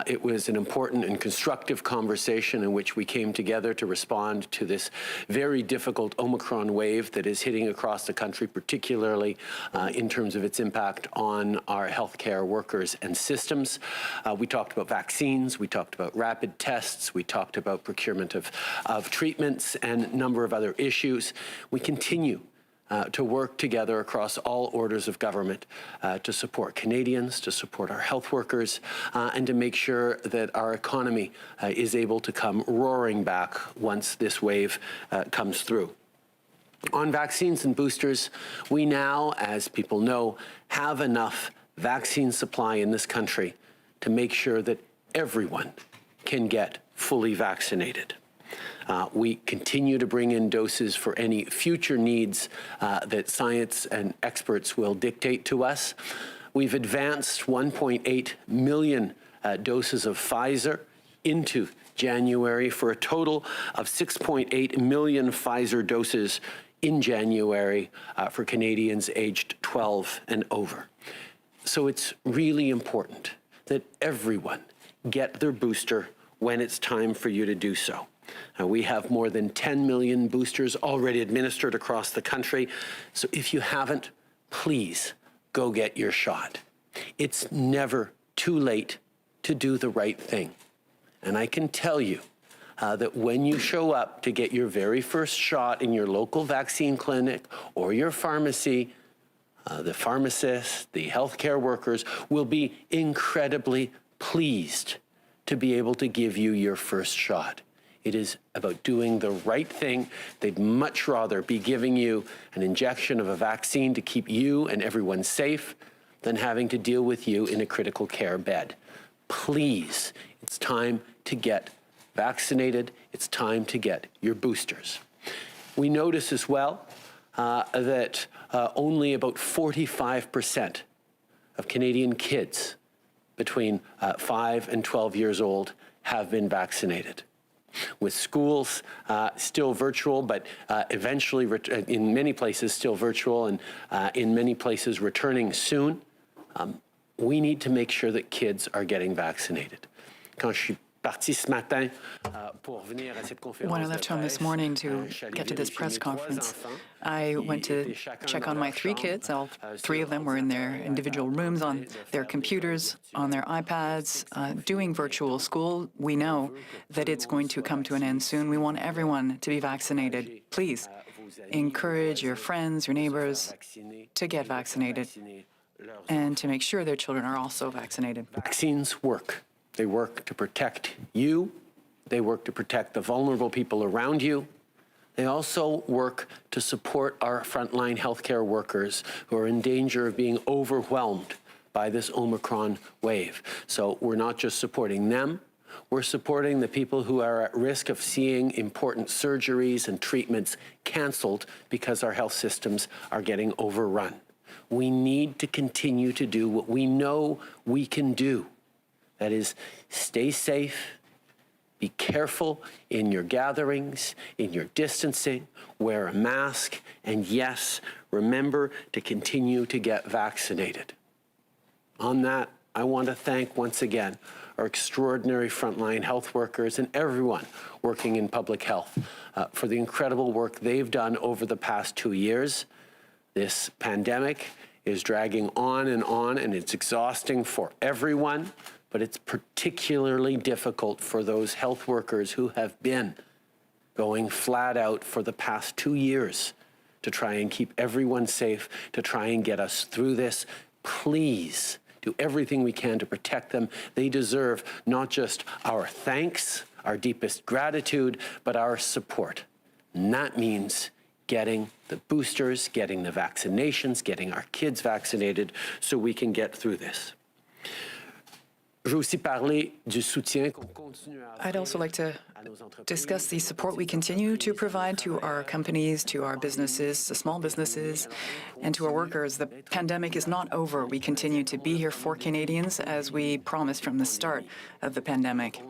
It was an important and constructive conversation in which we came together to respond to this very difficult Omicron wave that is hitting across the country, particularly in terms of its impact on our healthcare workers and systems. We talked about vaccines, we talked about rapid tests, we talked about procurement of treatments and a number of other issues. We continue to work together across all orders of government to support Canadians, to support our health workers, and to make sure that our economy is able to come roaring back once this wave comes through. On vaccines and boosters, we now, as people know, have enough vaccine supply in this country to make sure that everyone can get fully vaccinated. We continue to bring in doses for any future needs that science and experts will dictate to us. We've advanced 1.8 million doses of Pfizer into January for a total of 6.8 million Pfizer doses in January for Canadians aged 12 and over. So it's really important that everyone get their booster when it's time for you to do so. We have more than 10 million boosters already administered across the country. So if you haven't, please go get your shot. It's never too late to do the right thing. And I can tell you that when you show up to get your very first shot in your local vaccine clinic or your pharmacy, the pharmacists, the healthcare workers will be incredibly pleased to be able to give you your first shot. It is about doing the right thing. They'd much rather be giving you an injection of a vaccine to keep you and everyone safe than having to deal with you in a critical care bed. Please, it's time to get vaccinated. It's time to get your boosters. We notice as well that only about 45% of Canadian kids between 5 and 12 years old have been vaccinated. With schools still virtual, but eventually in many places still virtual and in many places returning soon, we need to make sure that kids are getting vaccinated. Quand je suis parti ce matin pour venir à cette conférence, when I left home this morning to get to this press conference, I went to check on my 3 kids. All 3 of them were in their individual rooms, on their computers, on their iPads, doing virtual school. We know that it's going to come to an end soon. We want everyone to be vaccinated. Please encourage your friends, your neighbors to get vaccinated and to make sure their children are also vaccinated. Vaccines work. They work to protect you. They work to protect the vulnerable people around you. They also work to support our frontline healthcare workers who are in danger of being overwhelmed by this Omicron wave. So we're not just supporting them, we're supporting the people who are at risk of seeing important surgeries and treatments canceled because our health systems are getting overrun. We need to continue to do what we know we can do. That is, stay safe, be careful in your gatherings, in your distancing, wear a mask, and yes, remember to continue to get vaccinated. On that, I want to thank once again our extraordinary frontline health workers and everyone working in public health for the incredible work they've done over the past 2 years. This pandemic is dragging on, and it's exhausting for everyone. But it's particularly difficult for those health workers who have been going flat out for the past 2 years to try and keep everyone safe, to try and get us through this. Please do everything we can to protect them. They deserve not just our thanks, our deepest gratitude, but our support. And that means getting the boosters, getting the vaccinations, getting our kids vaccinated so we can get through this. I'd also like to discuss the support we continue to provide to our companies, to our businesses, to small businesses, and to our workers. The pandemic is not over. We continue to be here for Canadians as we promised from the start of the pandemic.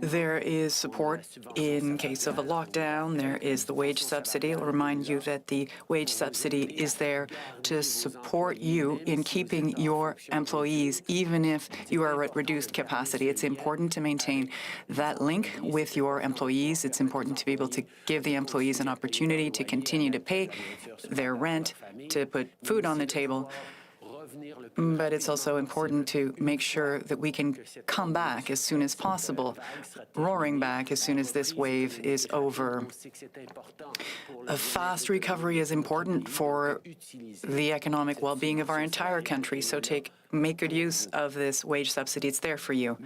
There is support in case of a lockdown. There is the wage subsidy. I'll remind you that the wage subsidy is there to support you in keeping your employees, even if you are at reduced capacity. It's important to maintain that link with your employees. It's important to be able to give the employees an opportunity to continue to pay their rent, to put food on the table. But it's also important to make sure that we can come back as soon as possible, roaring back as soon as this wave is over. A fast recovery is important for the economic well-being of our entire country, so make good use of this wage subsidy. It's there for you.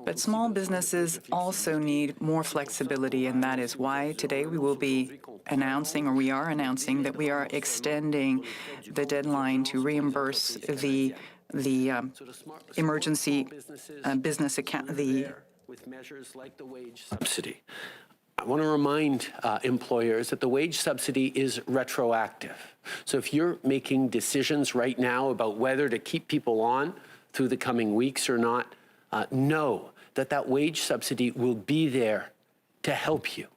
But small businesses also need more flexibility, and that is why today we will be announcing, or we are announcing, that we are extending the deadline to reimburse the emergency business account, with measures like the wage subsidy. I want to remind employers that the wage subsidy is retroactive. So if you're making decisions right now about whether to keep people on through the coming weeks or not, know that that wage subsidy will be there to help you.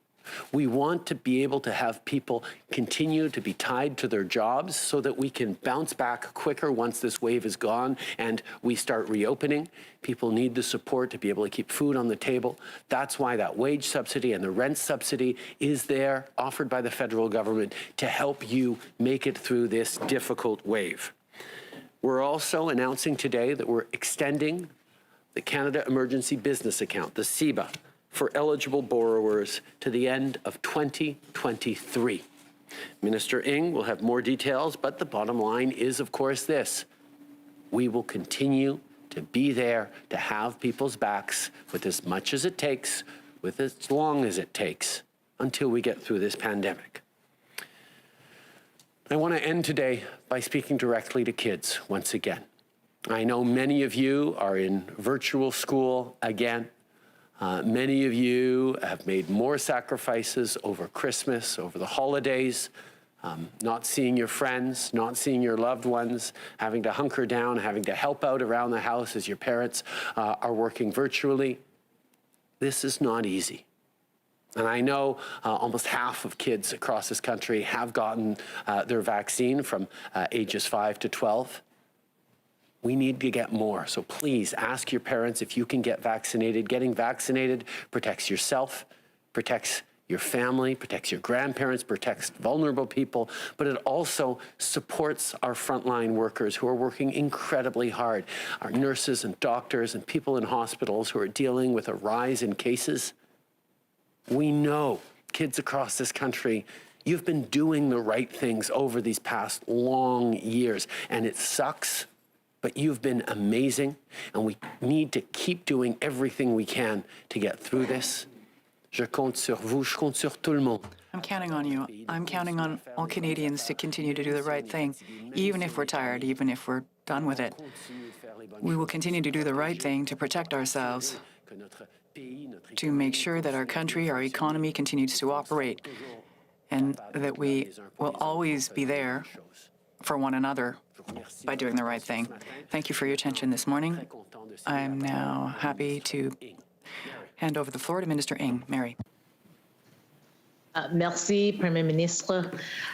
We want to be able to have people continue to be tied to their jobs so that we can bounce back quicker once this wave is gone and we start reopening. People need the support to be able to keep food on the table. That's why that wage subsidy and the rent subsidy is there, offered by the federal government, to help you make it through this difficult wave. We're also announcing today that we're extending the Canada Emergency Business Account, the CEBA, for eligible borrowers to the end of 2023. Minister Ng will have more details, but the bottom line is, of course, this. We will continue to be there to have people's backs with as much as it takes, with as long as it takes, until we get through this pandemic. I want to end today by speaking directly to kids once again. I know many of you are in virtual school again. Many of you have made more sacrifices over Christmas, over the holidays, not seeing your friends, not seeing your loved ones, having to hunker down, having to help out around the house as your parents are working virtually. This is not easy. And I know almost half of kids across this country have gotten their vaccine from ages 5 to 12. We need to get more. So please ask your parents if you can get vaccinated. Getting vaccinated protects yourself, protects your family, protects your grandparents, protects vulnerable people, but it also supports our frontline workers who are working incredibly hard, our nurses and doctors and people in hospitals who are dealing with a rise in cases. We know, kids across this country, you've been doing the right things over these past long years, and it sucks. But you've been amazing, and we need to keep doing everything we can to get through this. Je compte sur vous, je compte sur tout le monde. I'm counting on you. I'm counting on all Canadians to continue to do the right thing, even if we're tired, even if we're done with it. We will continue to do the right thing to protect ourselves, to make sure that our country, our economy continues to operate, and that we will always be there for one another by doing the right thing. Thank you for your attention this morning. I'm now happy to hand over the floor to Minister Ng. Mary. Merci, Premier Ministre.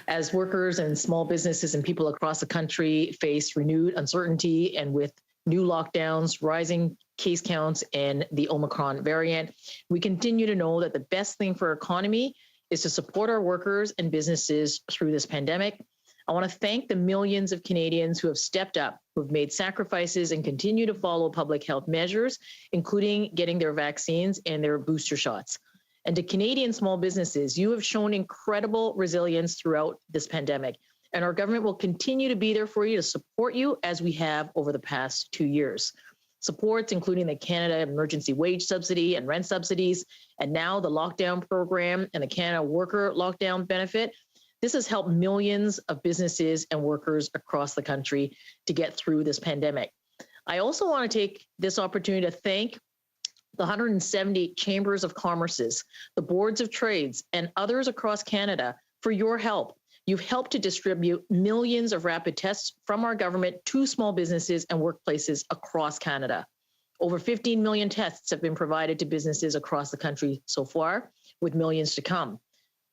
As workers and small businesses and people across the country face renewed uncertainty and with new lockdowns, rising case counts, and the Omicron variant, we continue to know that the best thing for our economy is to support our workers and businesses through this pandemic. I want to thank the millions of Canadians who have stepped up, who have made sacrifices and continue to follow public health measures, including getting their vaccines and their booster shots. And to Canadian small businesses, you have shown incredible resilience throughout this pandemic, and our government will continue to be there for you to support you as we have over the past 2 years. Supports including the Canada Emergency Wage Subsidy and rent subsidies, and now the lockdown program and the Canada Worker Lockdown Benefit. This has helped millions of businesses and workers across the country to get through this pandemic. I also want to take this opportunity to thank the 170 chambers of commerces, the boards of trades, and others across Canada for your help. You've helped to distribute millions of rapid tests from our government to small businesses and workplaces across Canada. Over 15 million tests have been provided to businesses across the country so far, with millions to come.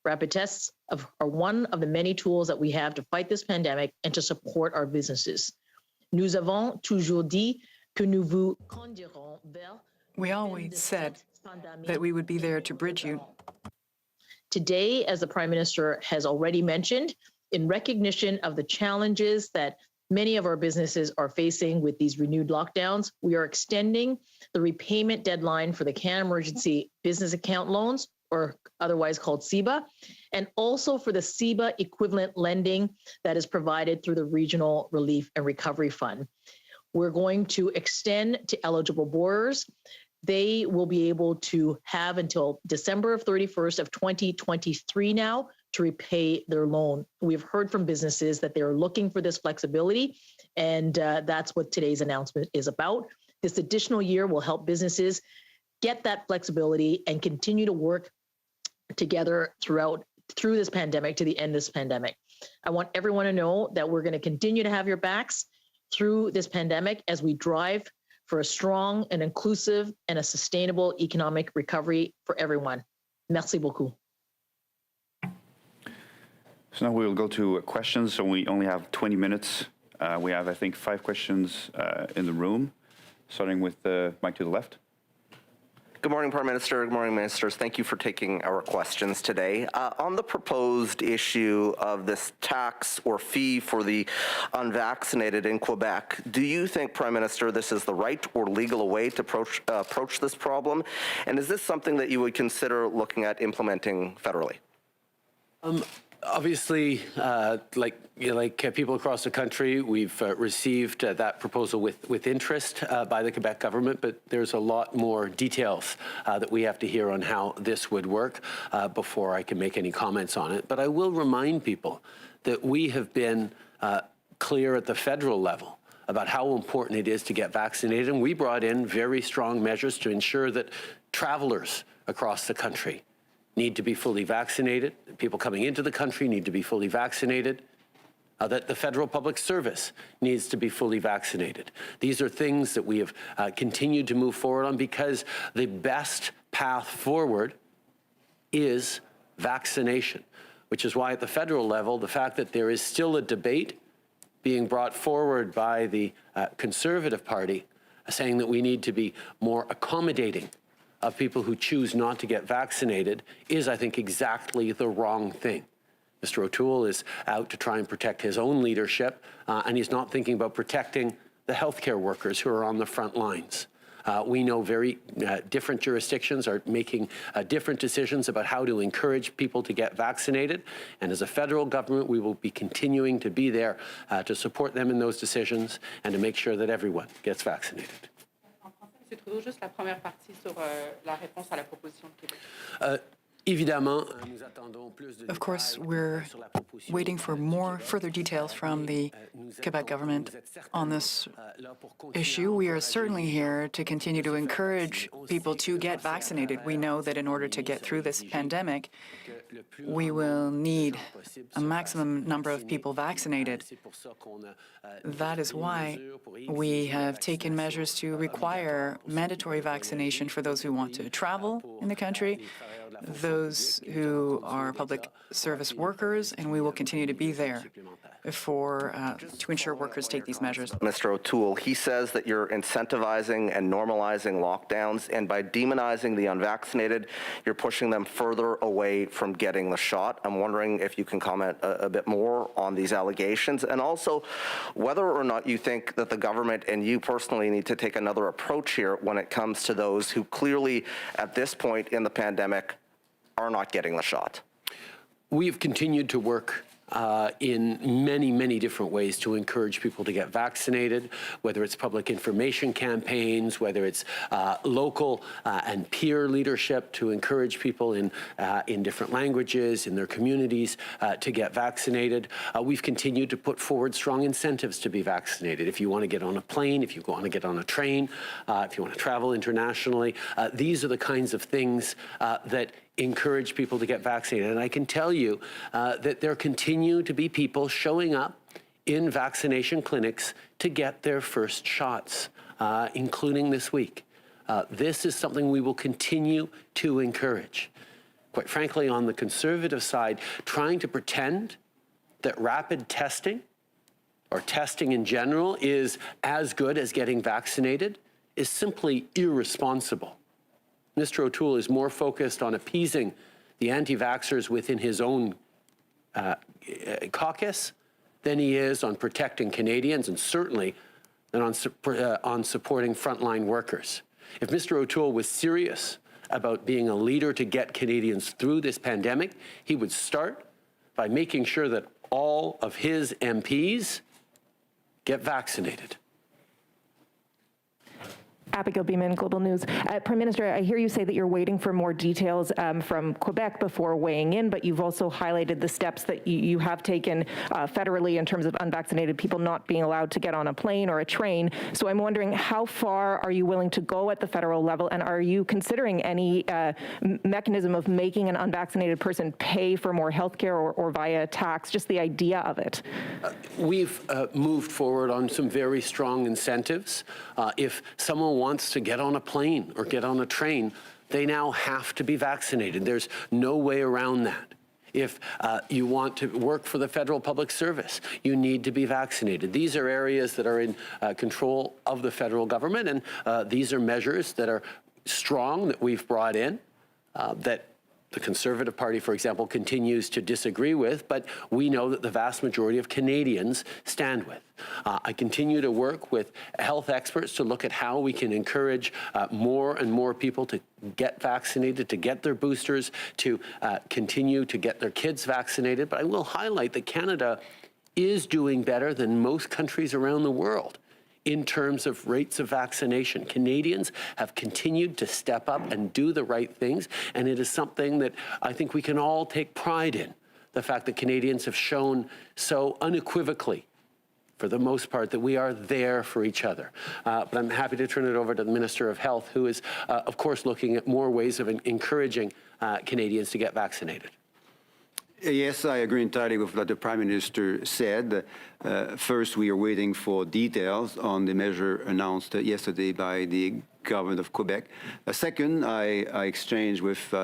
Rapid tests are one of the many tools that we have to fight this pandemic and to support our businesses. Nous avons toujours dit que nous vous conduirons vers. We always said that we would be there to bridge you. Today, as the Prime Minister has already mentioned, in recognition of the challenges that many of our businesses are facing with these renewed lockdowns, we are extending the repayment deadline for the Canada Emergency Business Account loans, or otherwise called CEBA, and also for the CEBA equivalent lending that is provided through the Regional Relief and Recovery Fund. We're going to extend to eligible borrowers. They will be able to have until December 31st of 2023 now to repay their loan. We've heard from businesses that they're looking for this flexibility, and that's what today's announcement is about. This additional year will help businesses get that flexibility and continue to work together through this pandemic to the end of this pandemic. I want everyone to know that we're going to continue to have your backs through this pandemic as we drive for a strong and inclusive and a sustainable economic recovery for everyone. Merci beaucoup. So now we will go to questions. So we only have 20 minutes. We have, I think, 5 questions in the room, starting with the mic to the left. Good morning, Prime Minister. Good morning, Ministers. Thank you for taking our questions today. On the proposed issue of this tax or fee for the unvaccinated in Quebec, do you think, Prime Minister, this is the right or legal way to approach this problem? And is this something that you would consider looking at implementing federally? Obviously, like people across the country, we've received that proposal with interest by the Quebec government, but there's a lot more details that we have to hear on how this would work before I can make any comments on it. But I will remind people that we have been clear at the federal level about how important it is to get vaccinated, and we brought in very strong measures to ensure that travelers across the country need to be fully vaccinated, people coming into the country need to be fully vaccinated, that the federal public service needs to be fully vaccinated. These are things that we have continued to move forward on because the best path forward is vaccination, which is why at the federal level, the fact that there is still a debate being brought forward by the Conservative Party saying that we need to be more accommodating of people who choose not to get vaccinated is, I think, exactly the wrong thing. Mr. O'Toole is out to try and protect his own leadership, and he's not thinking about protecting the healthcare workers who are on the front lines. We know very different jurisdictions are making different decisions about how to encourage people to get vaccinated. And as a federal government, we will be continuing to be there to support them in those decisions and to make sure that everyone gets vaccinated. Monsieur Trudeau, juste la première partie sur la réponse à la proposition de Québec. Of course, we're waiting for further details from the Quebec government on this issue. We are certainly here to continue to encourage people to get vaccinated. We know that in order to get through this pandemic, we will need a maximum number of people vaccinated. That is why we have taken measures to require mandatory vaccination for those who want to travel in the country, those who are public service workers, and we will continue to be there to ensure workers take these measures. Mr. O'Toole, he says that you're incentivizing and normalizing lockdowns, and by demonizing the unvaccinated, you're pushing them further away from getting the shot. I'm wondering if you can comment a bit more on these allegations, and also whether or not you think that the government and you personally need to take another approach here when it comes to those who clearly, at this point in the pandemic, are not getting the shot. We have continued to work in many, many different ways to encourage people to get vaccinated, whether it's public information campaigns, whether it's local and peer leadership to encourage people in different languages, in their communities, to get vaccinated. We've continued to put forward strong incentives to be vaccinated. If you want to get on a plane, if you want to get on a train, if you want to travel internationally, these are the kinds of things that encourage people to get vaccinated. And I can tell you that there continue to be people showing up in vaccination clinics to get their first shots. including this week. This is something we will continue to encourage. Quite frankly, on the Conservative side, trying to pretend that rapid testing or testing in general is as good as getting vaccinated is simply irresponsible. Mr. O'Toole is more focused on appeasing the anti-vaxxers within his own caucus than he is on protecting Canadians, and certainly than on supporting frontline workers. If Mr. O'Toole was serious about being a leader to get Canadians through this pandemic, he would start by making sure that all of his MPs get vaccinated. Abigail Beeman, Global News. Prime Minister, I hear you say that you're waiting for more details from Quebec before weighing in, but you've also highlighted the steps that you have taken federally in terms of unvaccinated people not being allowed to get on a plane or a train. So I'm wondering, how far are you willing to go at the federal level, and are you considering any mechanism of making an unvaccinated person pay for more health care or via tax, just the idea of it? We've moved forward on some very strong incentives. If someone wants to get on a plane or get on a train, they now have to be vaccinated. There's no way around that. If you want to work for the federal public service, you need to be vaccinated. These are areas that are in control of the federal government, and these are measures that are strong that we've brought in that the Conservative Party, for example, continues to disagree with, but we know that the vast majority of Canadians stand with. I continue to work with health experts to look at how we can encourage more and more people to get vaccinated, to get their boosters, to continue to get their kids vaccinated. But I will highlight that Canada is doing better than most countries around the world in terms of rates of vaccination. Canadians have continued to step up and do the right things, and it is something that I think we can all take pride in, the fact that Canadians have shown so unequivocally, for the most part, that we are there for each other. But I'm happy to turn it over to the Minister of Health, who is, of course, looking at more ways of encouraging Canadians to get vaccinated. Yes, I agree entirely with what the Prime Minister said. First, we are waiting for details on the measure announced yesterday by the government of Quebec. Second, I exchanged with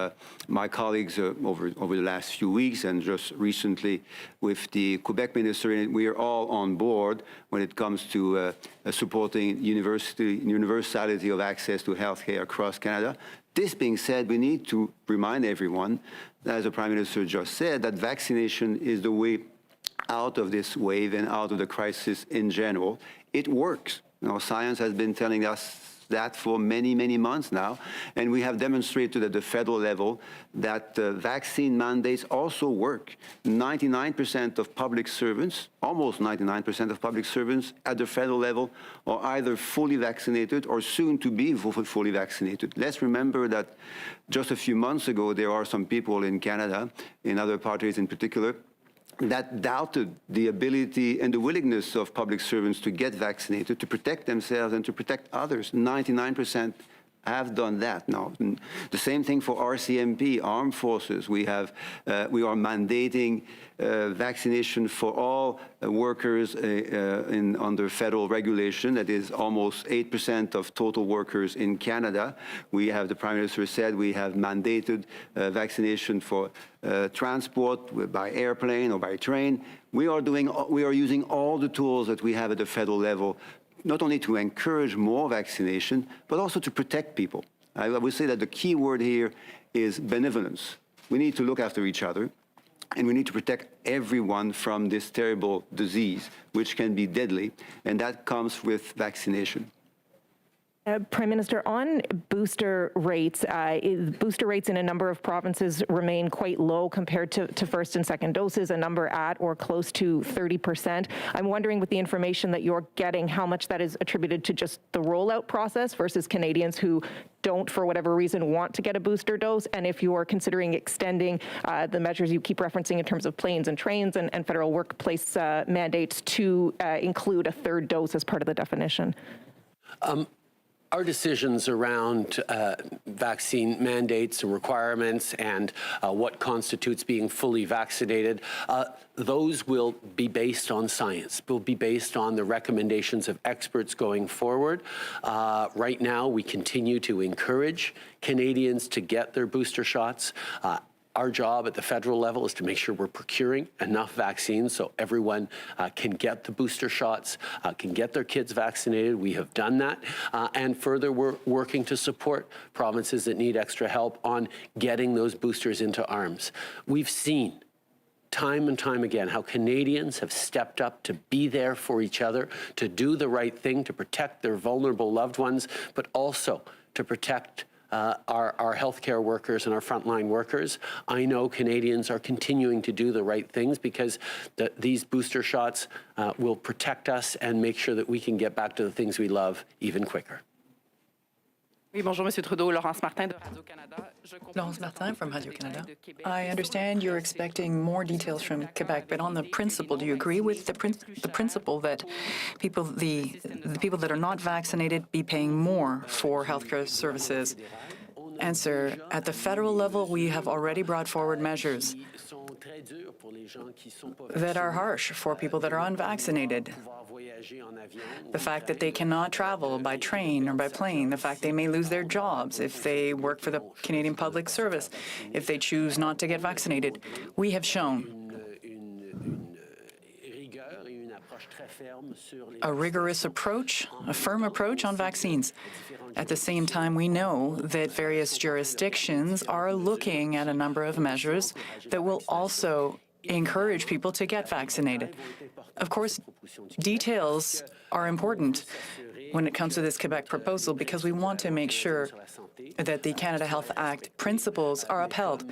my colleagues over the last few weeks and just recently with the Quebec Minister, and we are all on board when it comes to supporting universality of access to healthcare across Canada. This being said, we need to remind everyone, as the Prime Minister just said, that vaccination is the way out of this wave and out of the crisis in general. It works. You know, science has been telling us that for many, many months now, and we have demonstrated at the federal level that vaccine mandates also work. 99% of public servants, almost 99% of public servants at the federal level are either fully vaccinated or soon to be fully vaccinated. Let's remember that just a few months ago, there are some people in Canada, in other parties in particular, that doubted the ability and the willingness of public servants to get vaccinated, to protect themselves and to protect others. 99% have done that now. And the same thing for RCMP, armed forces. We are mandating vaccination for all workers under federal regulation. That is almost 8% of total workers in Canada. We have, the Prime Minister said, we have mandated vaccination for transport by airplane or by train. We are using all the tools that we have at the federal level, not only to encourage more vaccination, but also to protect people. I would say that the key word here is benevolence. We need to look after each other, and we need to protect everyone from this terrible disease, which can be deadly, and that comes with vaccination. Prime Minister, on booster rates in a number of provinces remain quite low compared to first and second doses, a number at or close to 30%. I'm wondering, with the information that you're getting, how much that is attributed to just the rollout process versus Canadians who don't, for whatever reason, want to get a booster dose, and if you're considering extending the measures you keep referencing in terms of planes and trains and federal workplace mandates to include a third dose as part of the definition. Our decisions around vaccine mandates and requirements and what constitutes being fully vaccinated, those will be based on science, will be based on the recommendations of experts going forward. Right now, we continue to encourage Canadians to get their booster shots. Our job at the federal level is to make sure we're procuring enough vaccines so everyone can get the booster shots, can get their kids vaccinated. We have done that. And further, we're working to support provinces that need extra help on getting those boosters into arms. We've seen time and time again how Canadians have stepped up to be there for each other, to do the right thing, to protect their vulnerable loved ones, but also to protect our healthcare workers and our frontline workers. I know Canadians are continuing to do the right things because these booster shots will protect us and make sure that we can get back to the things we love even quicker. Oui, bonjour, Monsieur Trudeau. Laurence Martin de Radio-Canada. Laurence Martin from Radio-Canada. I understand you're expecting more details from Quebec, but on the principle, do you agree with the principle that the people that are not vaccinated be paying more for healthcare services? Answer, at the federal level, we have already brought forward measures that are harsh for people that are unvaccinated. The fact that they cannot travel by train or by plane, the fact they may lose their jobs if they work for the Canadian Public Service, if they choose not to get vaccinated. We have shown a rigorous approach, a firm approach on vaccines. At the same time, we know that various jurisdictions are looking at a number of measures that will also encourage people to get vaccinated. Of course, details are important when it comes to this Quebec proposal because we want to make sure that the Canada Health Act principles are upheld.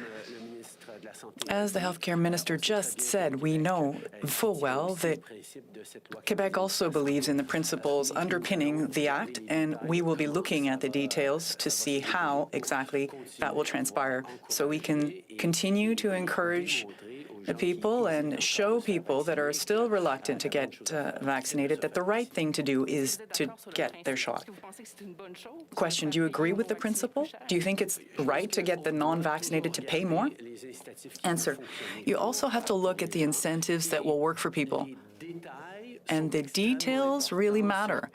As the Healthcare Minister just said, we know full well that Quebec also believes in the principles underpinning the Act, and we will be looking at the details to see how exactly that will transpire so we can continue to encourage the people and show people that are still reluctant to get vaccinated that the right thing to do is to get their shot. Question, do you agree with the principle? Do you think it's right to get the non-vaccinated to pay more? Answer, you also have to look at the incentives that will work for people. And the details really matter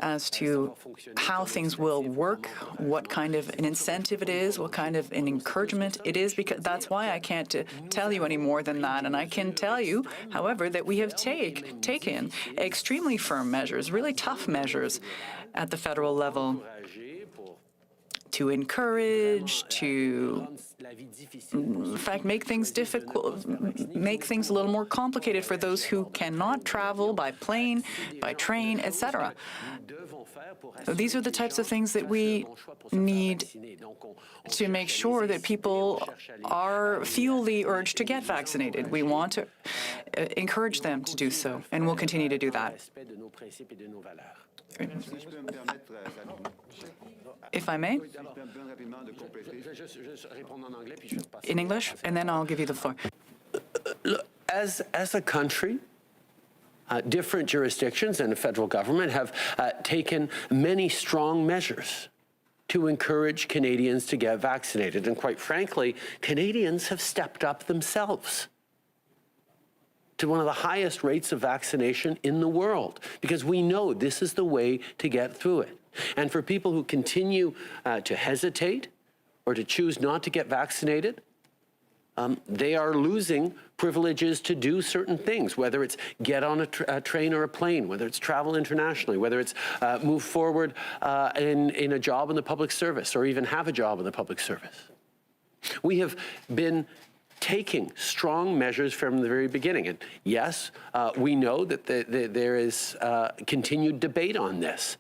as to how things will work, what kind of an incentive it is, what kind of an encouragement it is, because that's why I can't tell you any more than that. And I can tell you, however, that we have taken extremely firm measures, really tough measures at the federal level to encourage, to, in fact, make things difficult, make things a little more complicated for those who cannot travel by plane, by train, etc. These are the types of things that we need to make sure that people feel the urge to get vaccinated. We want to encourage them to do so, and we'll continue to do that. If I may, in English, and then I'll give you the floor. As a country, different jurisdictions and the federal government have taken many strong measures to encourage Canadians to get vaccinated. And quite frankly, Canadians have stepped up themselves to one of the highest rates of vaccination in the world, because we know this is the way to get through it. And for people who continue to hesitate or to choose not to get vaccinated, they are losing privileges to do certain things, whether it's get on a train or a plane, whether it's travel internationally, whether it's move forward in a job in the public service or even have a job in the public service. We have been taking strong measures from the very beginning. And yes, we know that there is continued debate on this.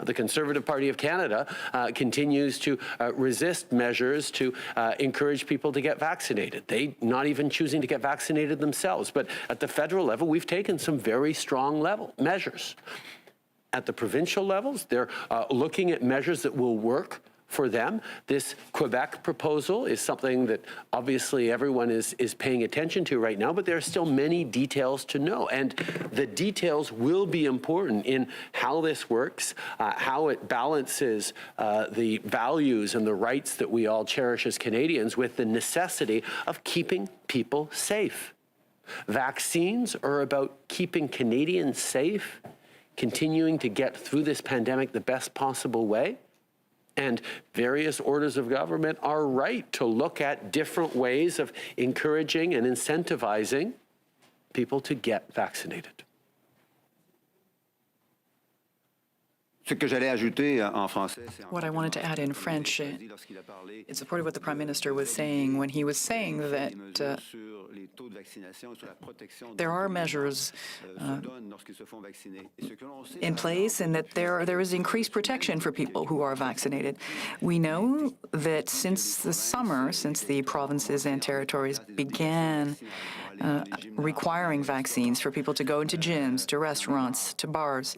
The Conservative Party of Canada continues to resist measures to encourage people to get vaccinated. They not even choosing to get vaccinated themselves. But at the federal level, we've taken some very strong measures. At the provincial levels, they're looking at measures that will work for them. This Quebec proposal is something that obviously everyone is paying attention to right now, but there are still many details to know. And the details will be important in how this works, how it balances the values and the rights that we all cherish as Canadians with the necessity of keeping people safe. Vaccines are about keeping Canadians safe, continuing to get through this pandemic the best possible way. And various orders of government are right to look at different ways of encouraging and incentivizing people to get vaccinated. What I wanted to add in French, in support of what the Prime Minister was saying when he was saying that there are measures in place and that there is increased protection for people who are vaccinated. We know that since the summer, since the provinces and territories began requiring vaccines for people to go into gyms, to restaurants, to bars,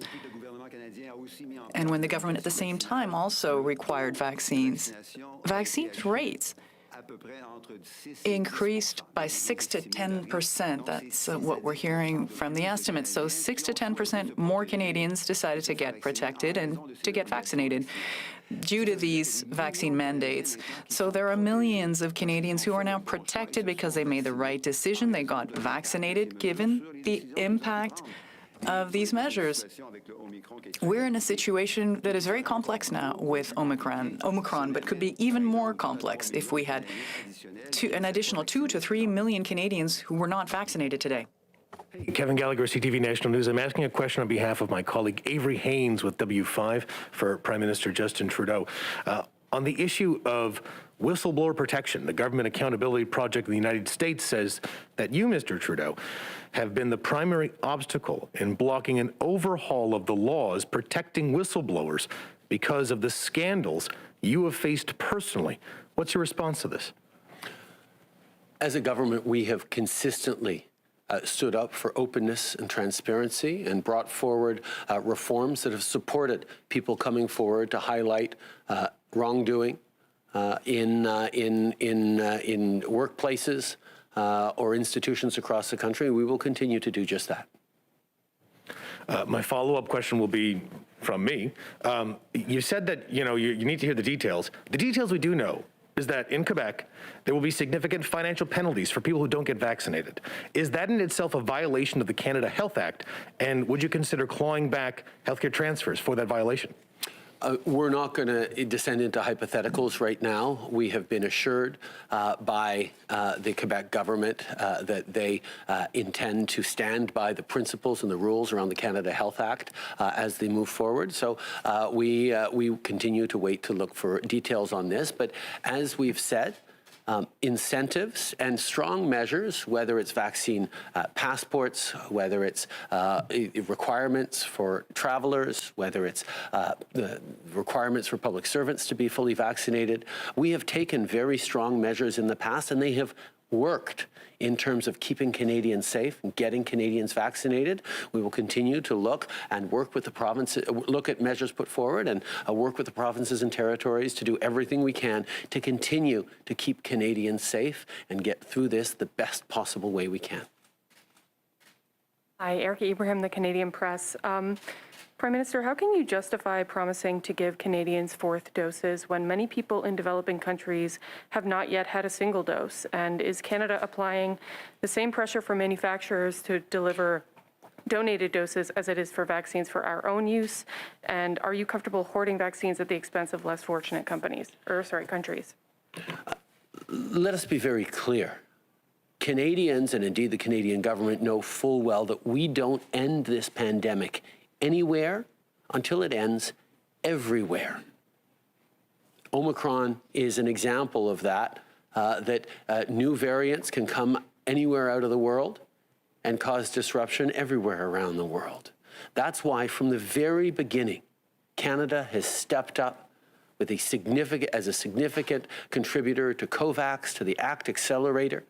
and when the government at the same time also required vaccines, vaccine rates increased by 6 to 10%. That's what we're hearing from the estimates. So 6 to 10% more Canadians decided to get protected and to get vaccinated due to these vaccine mandates. So there are millions of Canadians who are now protected because they made the right decision. They got vaccinated given the impact of these measures. We're in a situation that is very complex now with Omicron, but could be even more complex if we had an additional 2 to 3 million Canadians who were not vaccinated today. Kevin Gallagher, CTV National News. I'm asking a question on behalf of my colleague Avery Haynes with W5 for Prime Minister Justin Trudeau. On the issue of whistleblower protection, the Government Accountability Project in the United States says that you, Mr. Trudeau, have been the primary obstacle in blocking an overhaul of the laws protecting whistleblowers because of the scandals you have faced personally. What's your response to this? As a government, we have consistently stood up for openness and transparency and brought forward reforms that have supported people coming forward to highlight wrongdoing in workplaces or institutions across the country. We will continue to do just that. My follow-up question will be from me. You said that you need to hear the details. The details we do know is that in Quebec, there will be significant financial penalties for people who don't get vaccinated. Is that in itself a violation of the Canada Health Act? And would you consider clawing back healthcare transfers for that violation? We're not going to descend into hypotheticals right now. We have been assured by the Quebec government that they intend to stand by the principles and the rules around the Canada Health Act as they move forward. So we continue to wait to look for details on this. But as we've said, incentives and strong measures, whether it's vaccine passports, whether it's requirements for travelers, whether it's the requirements for public servants to be fully vaccinated. We have taken very strong measures in the past, and they have worked in terms of keeping Canadians safe and getting Canadians vaccinated. We will continue to look and work with the provinces, look at measures put forward and work with the provinces and territories to do everything we can to continue to keep Canadians safe and get through this the best possible way we can. Hi, Erica Ibrahim, the Canadian Press. Prime Minister, how can you justify promising to give Canadians fourth doses when many people in developing countries have not yet had a single dose? And is Canada applying the same pressure for manufacturers to deliver donated doses as it is for vaccines for our own use? And are you comfortable hoarding vaccines at the expense of less fortunate countries? Let us be very clear. Canadians, and indeed the Canadian government, know full well that we don't end this pandemic anywhere until it ends everywhere. Omicron is an example of that, that new variants can come anywhere out of the world and cause disruption everywhere around the world. That's why from the very beginning, Canada has stepped up with as a significant contributor to COVAX, to the ACT Accelerator.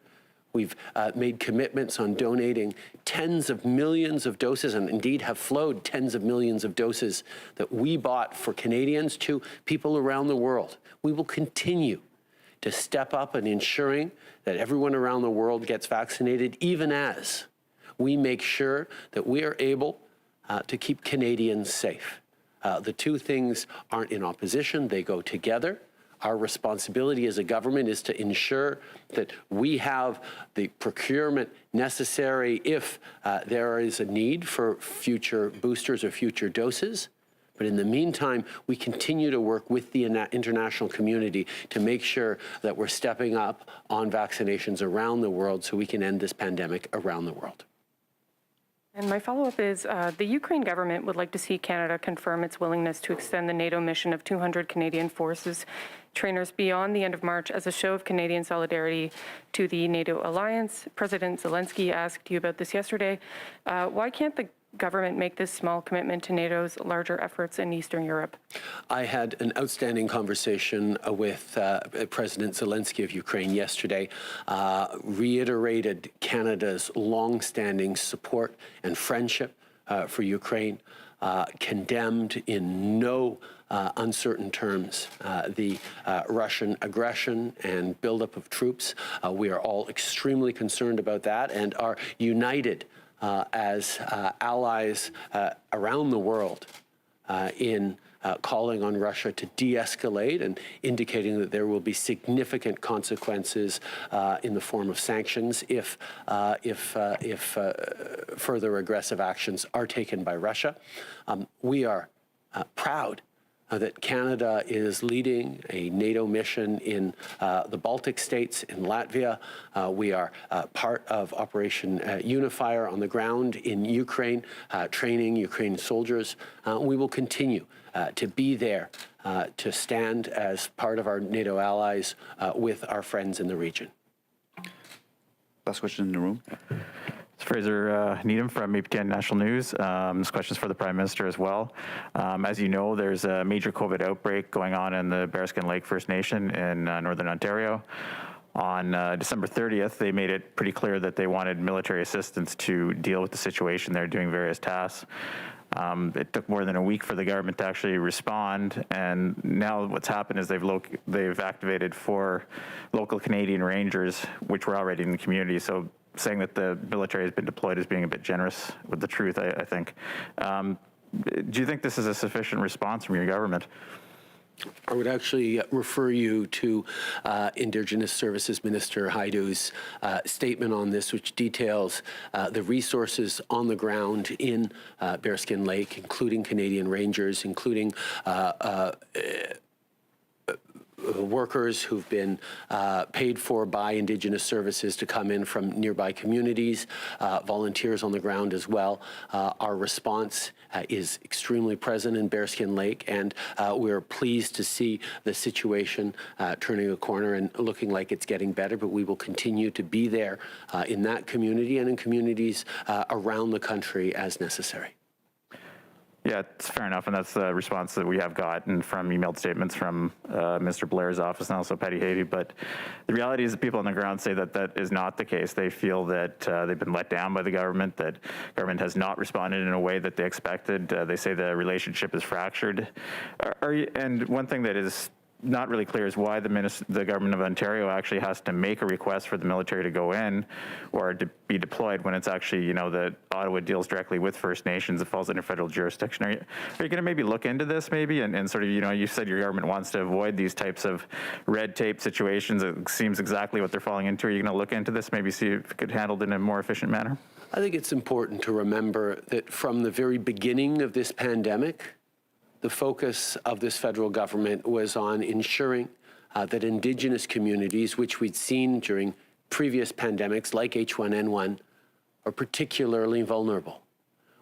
We've made commitments on donating tens of millions of doses, and indeed have flowed tens of millions of doses that we bought for Canadians to people around the world. We will continue to step up in ensuring that everyone around the world gets vaccinated, even as we make sure that we are able to keep Canadians safe. The two things aren't in opposition, they go together. Our responsibility as a government is to ensure that we have the procurement necessary if there is a need for future boosters or future doses. But in the meantime, we continue to work with the international community to make sure that we're stepping up on vaccinations around the world so we can end this pandemic around the world. And my follow-up is, the Ukraine government would like to see Canada confirm its willingness to extend the NATO mission of 200 Canadian forces trainers beyond the end of March as a show of Canadian solidarity to the NATO alliance. President Zelensky asked you about this yesterday. Why can't the government make this small commitment to NATO's larger efforts in Eastern Europe? I had an outstanding conversation with President Zelensky of Ukraine yesterday, reiterated Canada's long-standing support and friendship for Ukraine, condemned in no uncertain terms the Russian aggression and buildup of troops. We are all extremely concerned about that and are united as allies around the world in calling on Russia to de-escalate and indicating that there will be significant consequences in the form of sanctions if further aggressive actions are taken by Russia. We are proud that Canada is leading a NATO mission in the Baltic states, in Latvia. We are part of Operation Unifier on the ground in Ukraine, training Ukrainian soldiers. We will continue to be there to stand as part of our NATO allies with our friends in the region. Last question in the room. Fraser Needham from APTN National News. This question is for the Prime Minister as well. As you know, there's a major COVID outbreak going on in the Bearskin Lake First Nation in Northern Ontario. On December 30th, they made it pretty clear that they wanted military assistance to deal with the situation. They're doing various tasks. It took more than a week for the government to actually respond, and now what's happened is they've activated 4 local Canadian Rangers, which were already in the community. So saying that the military has been deployed is being a bit generous with the truth, I think. Do you think this is a sufficient response from your government? I would actually refer you to Indigenous Services Minister Haidu's statement on this, which details the resources on the ground in Bearskin Lake, including Canadian Rangers, including workers who've been paid for by Indigenous services to come in from nearby communities, volunteers on the ground as well. Our response is extremely present in Bearskin Lake, and we're pleased to see the situation turning a corner and looking like it's getting better, but we will continue to be there in that community and in communities around the country as necessary. Yeah, it's fair enough, and that's the response that we have gotten from emailed statements from Mr. Blair's office and also Patty Havey. But the reality is that people on the ground say that that is not the case. They feel that they've been let down by the government, that government has not responded in a way that they expected. They say the relationship is fractured. And one thing that is not really clear is why the government of Ontario actually has to make a request for the military to go in or to be deployed when it's actually, you know, that Ottawa deals directly with First Nations. It falls under federal jurisdiction. Are you going to maybe look into this maybe and sort of, you know, you said your government wants to avoid these types of red tape situations. It seems exactly what they're falling into. Are you going to look into this, maybe see if it could be handled in a more efficient manner? I think it's important to remember that from the very beginning of this pandemic, the focus of this federal government was on ensuring that Indigenous communities, which we'd seen during previous pandemics like H1N1, are particularly vulnerable,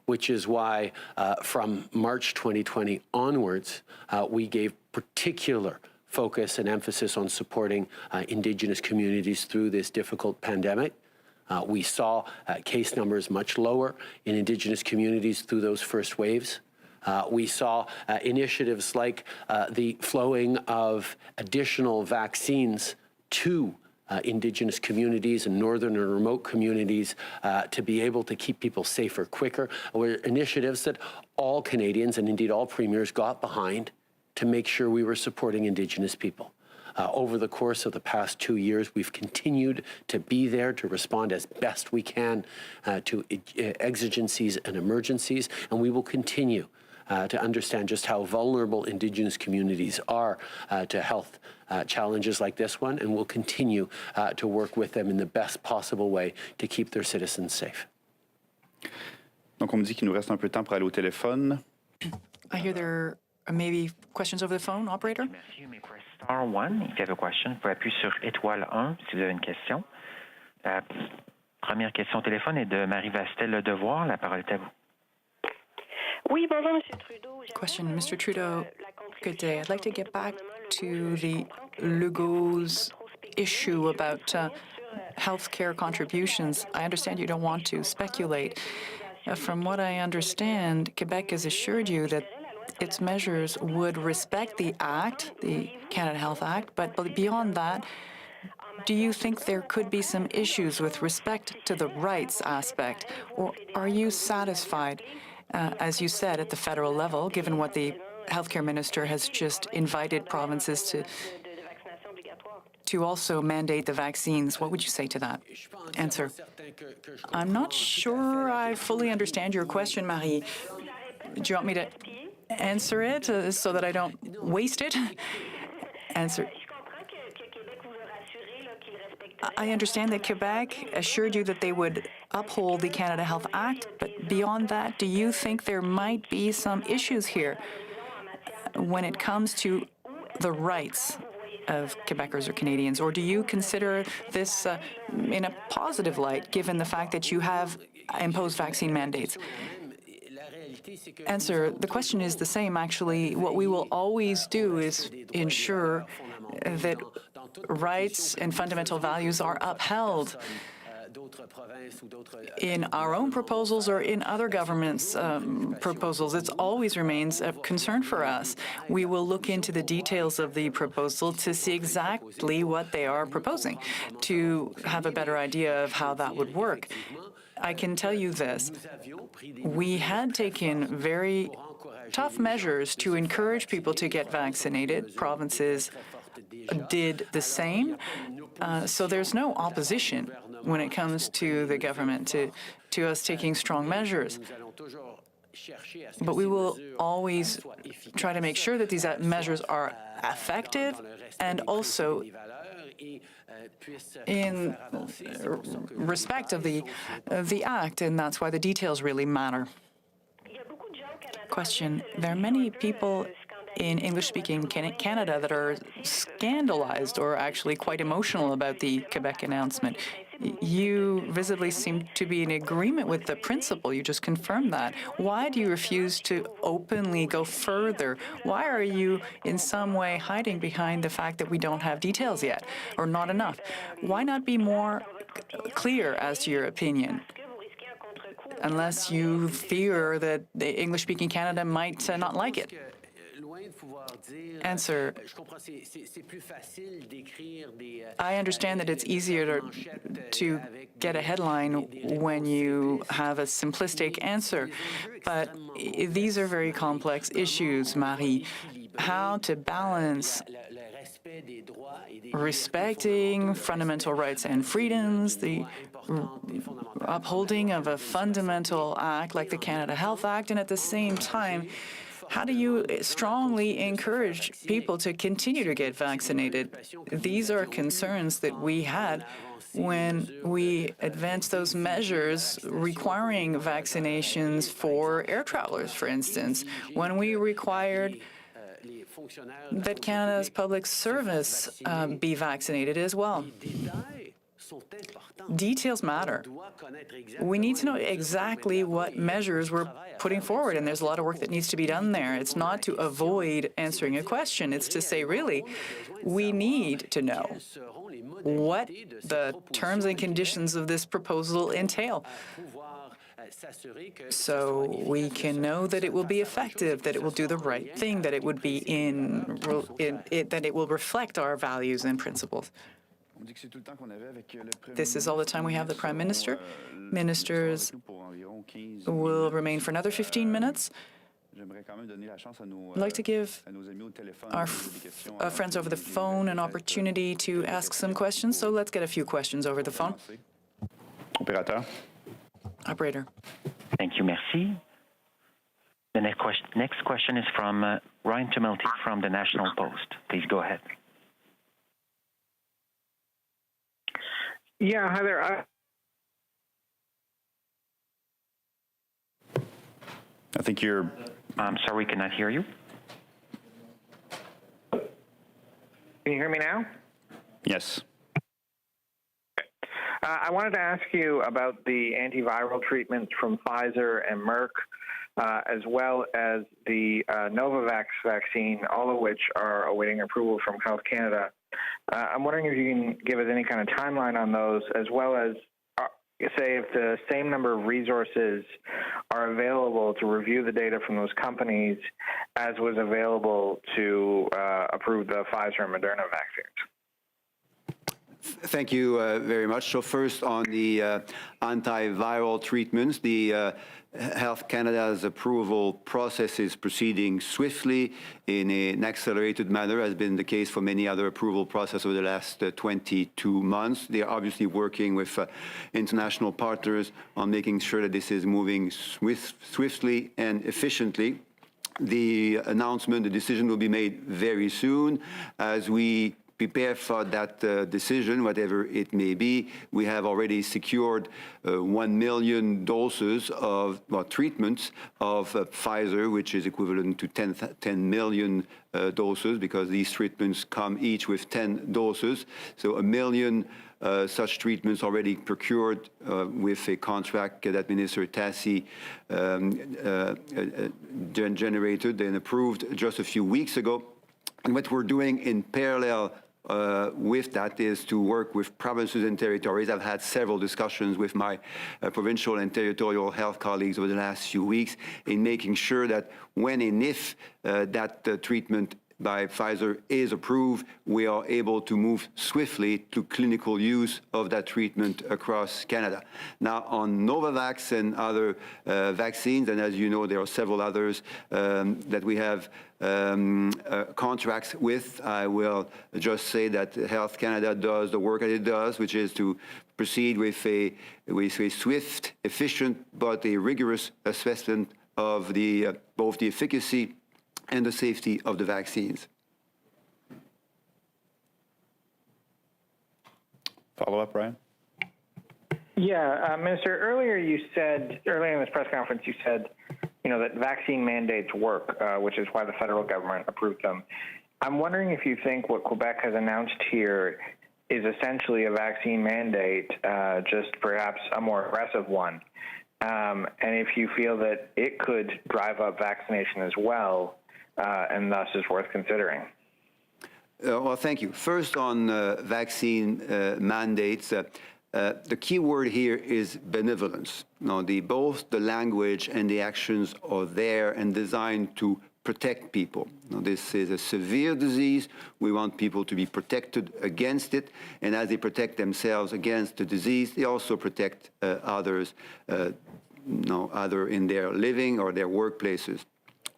which is why from March 2020 onwards, we gave particular focus and emphasis on supporting Indigenous communities through this difficult pandemic. We saw case numbers much lower in Indigenous communities through those first waves. We saw initiatives like the flowing of additional vaccines to Indigenous communities and northern and remote communities to be able to keep people safer quicker. Were initiatives that all Canadians and indeed all premiers got behind to make sure we were supporting Indigenous people. Over the course of the past 2 years, we've continued to be there to respond as best we can to exigencies and emergencies, and we will continue to understand just how vulnerable Indigenous communities are to health challenges like this one, and we'll continue to work with them in the best possible way to keep their citizens safe. Donc on me dit qu'il nous reste un peu de temps pour aller au téléphone. I hear there are maybe questions over the phone, operator? Merci. You may press star 1 if you have a question. Vous pouvez appuyer sur étoile 1 si vous avez une question. La première question au téléphone est de Marie Vastel Le Devoir. La parole est à vous. Oui, bonjour, Monsieur Trudeau. Question, Mr. Trudeau, good day. I'd like to get back to the Legault's issue about healthcare contributions. I understand you don't want to speculate. From what I understand, Quebec has assured you that its measures would respect the Act, the Canada Health Act, but beyond that, do you think there could be some issues with respect to the rights aspect, or are you satisfied, as you said, at the federal level, given what the healthcare minister has just invited provinces to also mandate the vaccines? What would you say to that? Answer. I'm not sure I fully understand your question, Marie. Do you want me to answer it so that I don't waste it? Answer. I understand that Quebec assured you that they would uphold the Canada Health Act, but beyond that, do you think there might be some issues here when it comes to the rights of Quebecers or Canadians, or do you consider this in a positive light, given the fact that you have imposed vaccine mandates? Answer. The question is the same, actually. What we will always do is ensure that rights and fundamental values are upheld in our own proposals or in other governments' proposals. It always remains a concern for us. We will look into the details of the proposal to see exactly what they are proposing, to have a better idea of how that would work. I can tell you this. We had taken very tough measures to encourage people to get vaccinated. Provinces did the same. So there's no opposition when it comes to the government, to us taking strong measures. But we will always try to make sure that these measures are effective and also in respect of the Act, and that's why the details really matter. Question. There are many people in English-speaking Canada that are scandalized or actually quite emotional about the Quebec announcement. You visibly seem to be in agreement with the principle. You just confirmed that. Why do you refuse to openly go further? Why are you in some way hiding behind the fact that we don't have details yet, or not enough? Why not be more clear as to your opinion? Unless you fear that the English-speaking Canada might not like it. Answer. I understand that it's easier to get a headline when you have a simplistic answer, but these are very complex issues, Marie. How to balance respecting fundamental rights and freedoms, the upholding of a fundamental act like the Canada Health Act, and at the same time, how do you strongly encourage people to continue to get vaccinated? These are concerns that we had when we advanced those measures requiring vaccinations for air travelers, for instance, when we required that Canada's public service be vaccinated as well. Details matter. We need to know exactly what measures we're putting forward, and there's a lot of work that needs to be done there. It's not to avoid answering a question. It's to say, really, we need to know what the terms and conditions of this proposal entail, so we can know that it will be effective, that it will do the right thing, that it would be that it will reflect our values and principles. This is all the time we have the Prime Minister. Ministers will remain for another 15 minutes. I'd like to give our friends over the phone an opportunity to ask some questions, so let's get a few questions over the phone. Operator. Thank you, merci. The next question is from Ryan Tumulty from the National Post. Please go ahead. Yeah, hi there. I think you're... I'm sorry, we cannot hear you. Can you hear me now? Yes. I wanted to ask you about the antiviral treatments from Pfizer and Merck, as well as the Novavax vaccine, all of which are awaiting approval from Health Canada. I'm wondering if you can give us any kind of timeline on those, as well as say if the same number of resources are available to review the data from those companies as was available to approve the Pfizer and Moderna vaccines. Thank you very much. So first on the antiviral treatments, the Health Canada's approval process is proceeding swiftly in an accelerated manner, as has been the case for many other approval processes over the last 22 months. They are obviously working with international partners on making sure that this is moving swiftly and efficiently. The announcement, the decision will be made very soon as we prepare for that decision, whatever it may be. We have already secured 1 million doses of treatments of Pfizer, which is equivalent to 10 million doses, because these treatments come each with 10 doses. So 1 million such treatments already procured with a contract that Minister Tassi generated and approved just a few weeks ago. And what we're doing in parallel with that is to work with provinces and territories. I've had several discussions with my provincial and territorial health colleagues over the last few weeks in making sure that when and if that treatment by Pfizer is approved, we are able to move swiftly to clinical use of that treatment across Canada. Now, on Novavax and other vaccines, and as you know, there are several others that we have contracts with, I will just say that Health Canada does the work that it does, which is to proceed with a swift, efficient, but a rigorous assessment of both the efficacy and the safety of the vaccines. Follow up, Brian? Yeah, Minister, earlier in this press conference, you said, that vaccine mandates work, which is why the federal government approved them. I'm wondering if you think what Quebec has announced here is essentially a vaccine mandate, just perhaps a more aggressive one, and if you feel that it could drive up vaccination as well, and thus is worth considering. Well, thank you. First on vaccine mandates, the key word here is benevolence. Both the language and the actions are there and designed to protect people. This is a severe disease. We want people to be protected against it. And as they protect themselves against the disease, they also protect others, either in their living or their workplaces.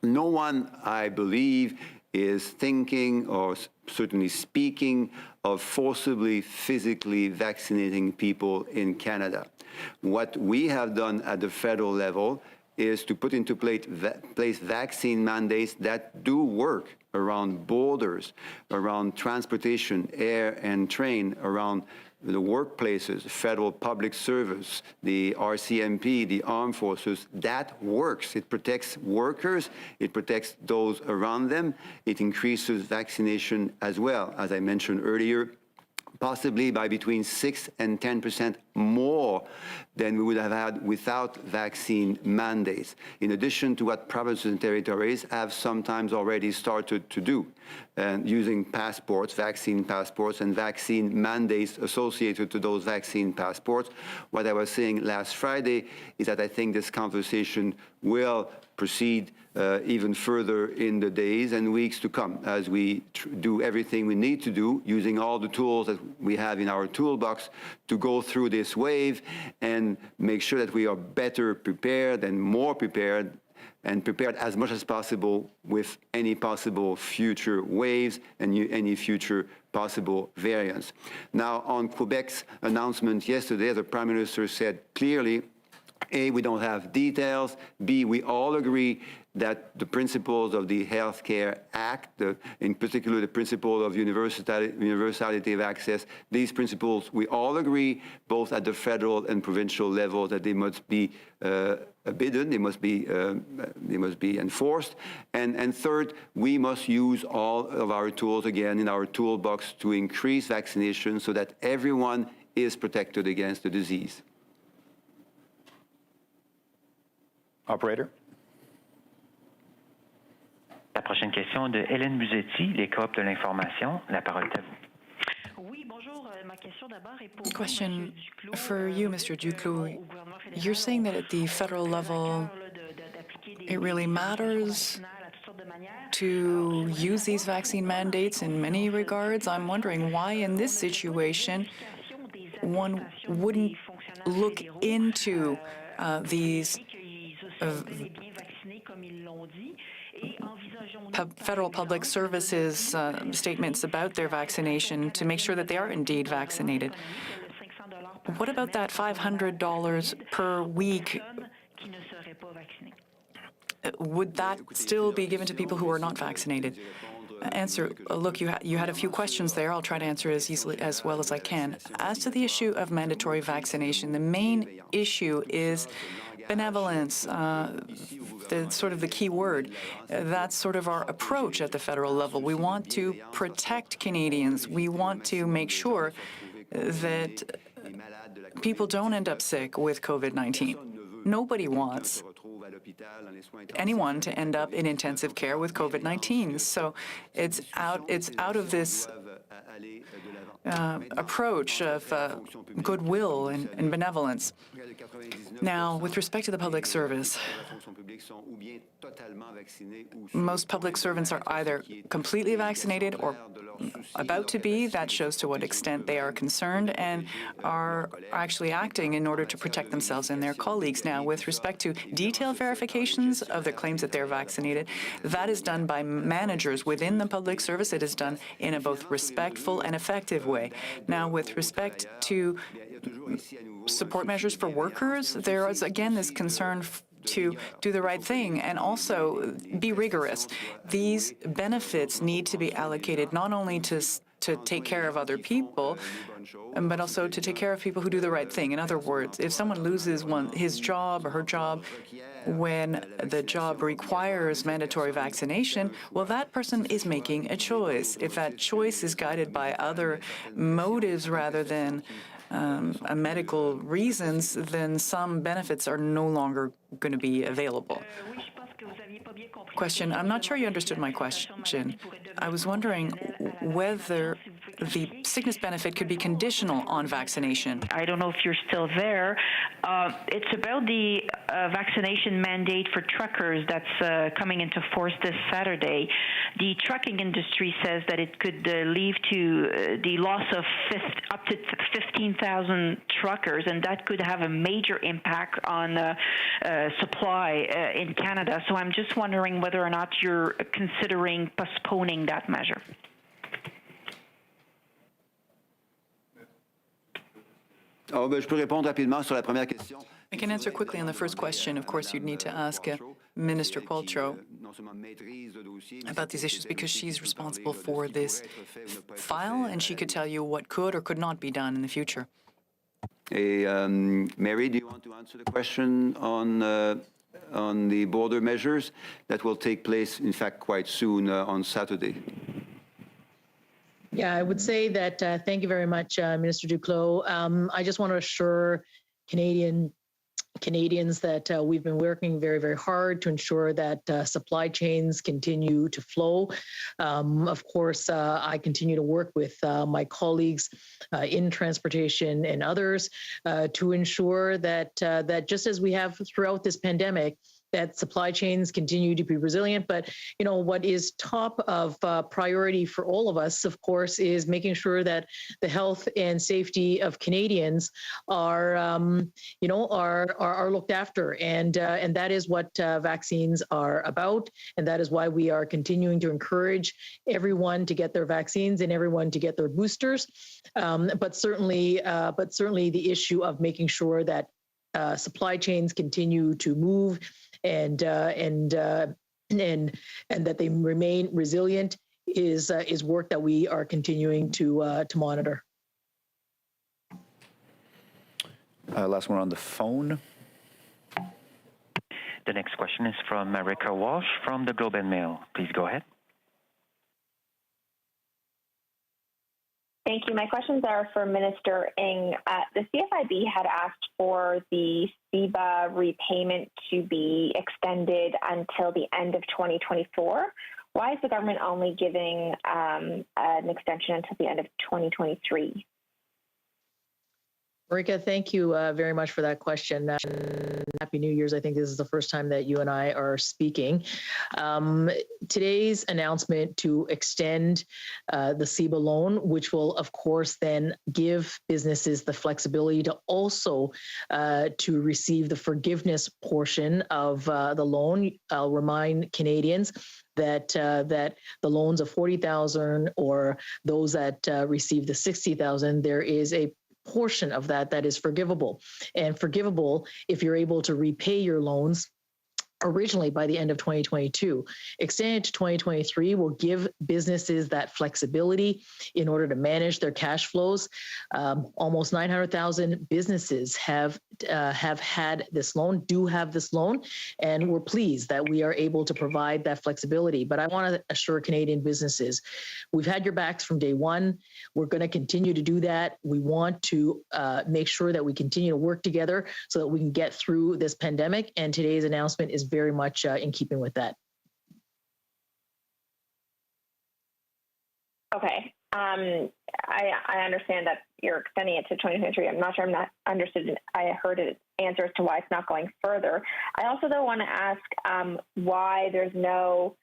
No one, I believe, is thinking or certainly speaking of forcibly physically vaccinating people in Canada. What we have done at the federal level is to put into place vaccine mandates that do work around borders, around transportation, air and train, around the workplaces, federal public service, the RCMP, the armed forces. That works. It protects workers. It protects those around them. It increases vaccination as well, as I mentioned earlier, possibly by between 6 and 10% more than we would have had without vaccine mandates, in addition to what provinces and territories have sometimes already started to do, and using passports, vaccine passports, and vaccine mandates associated to those vaccine passports. What I was saying last Friday is that I think this conversation will proceed even further in the days and weeks to come as we do everything we need to do using all the tools that we have in our toolbox to go through this wave and make sure that we are better prepared and more prepared, and prepared as much as possible with any possible future waves and any future possible variants. Now, on Quebec's announcement yesterday, the Prime Minister said clearly, A, we don't have details, B, we all agree that the principles of the Healthcare Act, in particular the principle of universality of access, these principles, we all agree, both at the federal and provincial level, that they must be abidden, they must be enforced. And third, we must use all of our tools, again, in our toolbox to increase vaccination so that everyone is protected against the disease. Operator? La prochaine question de Hélène Buzetti, les coop de l'information. La parole est à vous. Question for you, Mr. Duclos. You're saying that at the federal level, it really matters to use these vaccine mandates in many regards. I'm wondering why in this situation one wouldn't look into these federal public services statements about their vaccination to make sure that they are indeed vaccinated. What about that $500 per week? Would that still be given to people who are not vaccinated? Answer, look, you had a few questions there. I'll try to answer as easily as well as I can. As to the issue of mandatory vaccination, the main issue is benevolence, the key word. That's sort of our approach at the federal level. We want to protect Canadians. We want to make sure that people don't end up sick with COVID-19. Nobody wants anyone to end up in intensive care with COVID-19. So it's out of this approach of goodwill and benevolence. Now, with respect to the public service, most public servants are either completely vaccinated or about to be. That shows to what extent they are concerned and are actually acting in order to protect themselves and their colleagues. Now, with respect to detailed verifications of their claims that they're vaccinated, that is done by managers within the public service. It is done in a both respectful and effective way. Now, with respect to support measures for workers, there is, again, this concern to do the right thing and also be rigorous. These benefits need to be allocated not only to take care of other people, but also to take care of people who do the right thing. In other words, if someone loses his job or her job when the job requires mandatory vaccination, well, that person is making a choice. If that choice is guided by other motives rather than medical reasons, then some benefits are no longer going to be available. Question, I'm not sure you understood my question. I was wondering whether the sickness benefit could be conditional on vaccination. I don't know if you're still there. It's about the vaccination mandate for truckers that's coming into force this Saturday. The trucking industry says that it could lead to the loss of up to 15,000 truckers, and that could have a major impact on supply in Canada. So I'm just wondering whether or not you're considering postponing that measure. Je peux répondre rapidement sur la première question. I can answer quickly on the first question. Of course, you'd need to ask Minister Qualtrough about these issues because she's responsible for this file, and she could tell you what could or could not be done in the future. Mary, do you want to answer the question on the border measures that will take place, in fact, quite soon on Saturday? Yeah, I would say that thank you very much, Minister Duclos. I just want to assure Canadians that we've been working very, very hard to ensure that supply chains continue to flow. Of course, I continue to work with my colleagues in transportation and others to ensure that that just as we have throughout this pandemic, that supply chains continue to be resilient. But, what is top of priority for all of us, of course, is making sure that the health and safety of Canadians are looked after. And that is what vaccines are about. And that is why we are continuing to encourage everyone to get their vaccines and everyone to get their boosters. But certainly the issue of making sure that supply chains continue to move and that they remain resilient is work that we are continuing to monitor. Last one on the phone. The next question is from Marika Walsh from the Globe and Mail. Please go ahead. Thank you. My questions are for Minister Ng. The CFIB had asked for the CEBA repayment to be extended until the end of 2024. Why is the government only giving an extension until the end of 2023? Marika, thank you very much for that question. Happy New Year's. I think this is the first time that you and I are speaking. Today's announcement to extend the CEBA loan, which will, of course, then give businesses the flexibility to also to receive the forgiveness portion of the loan. I'll remind Canadians that the loans of $40,000 or those that receive the $60,000, there is a portion of that is forgivable, and forgivable if you're able to repay your loans originally by the end of 2022. Extended to 2023 will give businesses that flexibility in order to manage their cash flows. Almost 900,000 businesses have had this loan, do have this loan, and we're pleased that we are able to provide that flexibility. But I want to assure Canadian businesses, we've had your backs from day one. We're going to continue to do that. We want to make sure that we continue to work together so that we can get through this pandemic, and today's announcement is very much in keeping with that. Okay. I understand that you're extending it to 2023. I'm not sure I'm not understood. I heard an answer as to why it's not going further. I also, though, want to ask why there's no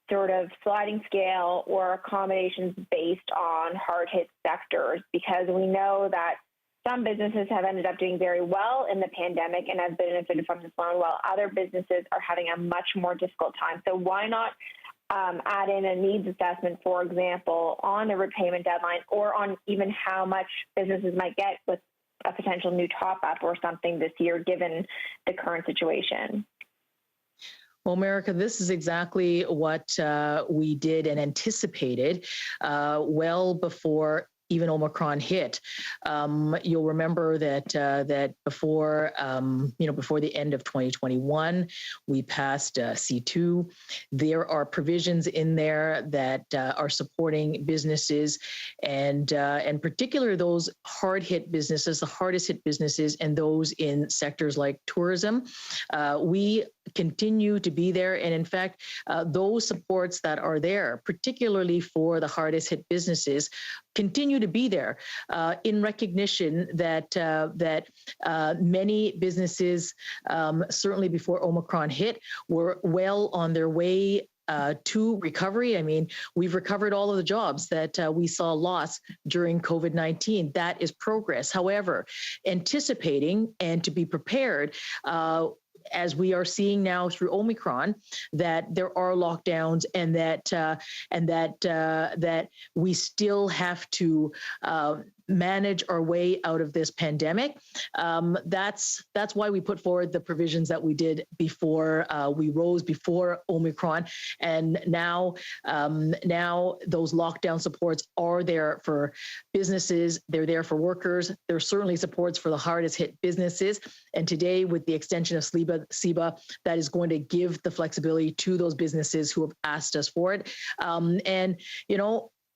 sort of sliding scale or accommodations based on hard-hit sectors, because we know that some businesses have ended up doing very well in the pandemic and have benefited from this loan, while other businesses are having a much more difficult time. So why not add in a needs assessment, for example, on the repayment deadline, or on even how much businesses might get with a potential new top-up or something this year, given the current situation? Well, America, this is exactly what we did and anticipated well before even Omicron hit. You'll remember that before the end of 2021, we passed C2. There are provisions in there that are supporting businesses, and particularly those hard-hit businesses, the hardest-hit businesses, and those in sectors like tourism. We continue to be there, and in fact, those supports that are there, particularly for the hardest-hit businesses, continue to be there in recognition that many businesses, certainly before Omicron hit, were well on their way to recovery. I mean, we've recovered all of the jobs that we saw lost during COVID-19. That is progress. However, anticipating and to be prepared, as we are seeing now through Omicron, that there are lockdowns and that we still have to manage our way out of this pandemic. That's why we put forward the provisions that we did before we rose before Omicron, and now those lockdown supports are there for businesses. They're there for workers. There's certainly supports for the hardest hit businesses. And today, with the extension of CEBA, that is going to give the flexibility to those businesses who have asked us for it. And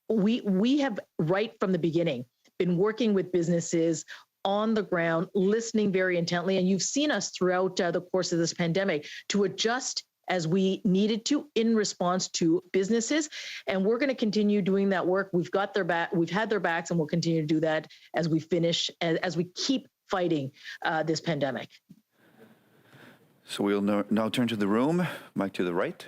we have right from the beginning been working with businesses on the ground, listening very intently. And you've seen us throughout the course of this pandemic to adjust as we needed to in response to businesses. And we're going to continue doing that work. We've got their back, we've had their backs, and we'll continue to do that as we finish, as we keep fighting this pandemic. So we'll now turn to the room. Mike to the right.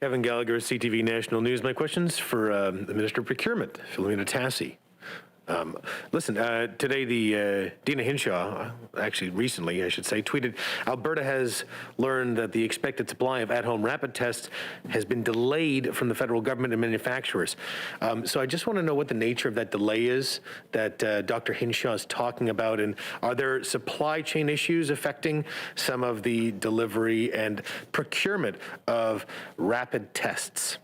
Kevin Gallagher, CTV National News. My question's for the Minister of Procurement, Philomena Tassi. Listen, today the Dina Hinshaw, actually recently I should say, tweeted, Alberta has learned that the expected supply of at-home rapid tests has been delayed from the federal government and manufacturers. So I just want to know what the nature of that delay is that Dr. Hinshaw is talking about, and are there supply chain issues affecting some of the delivery and procurement of rapid tests?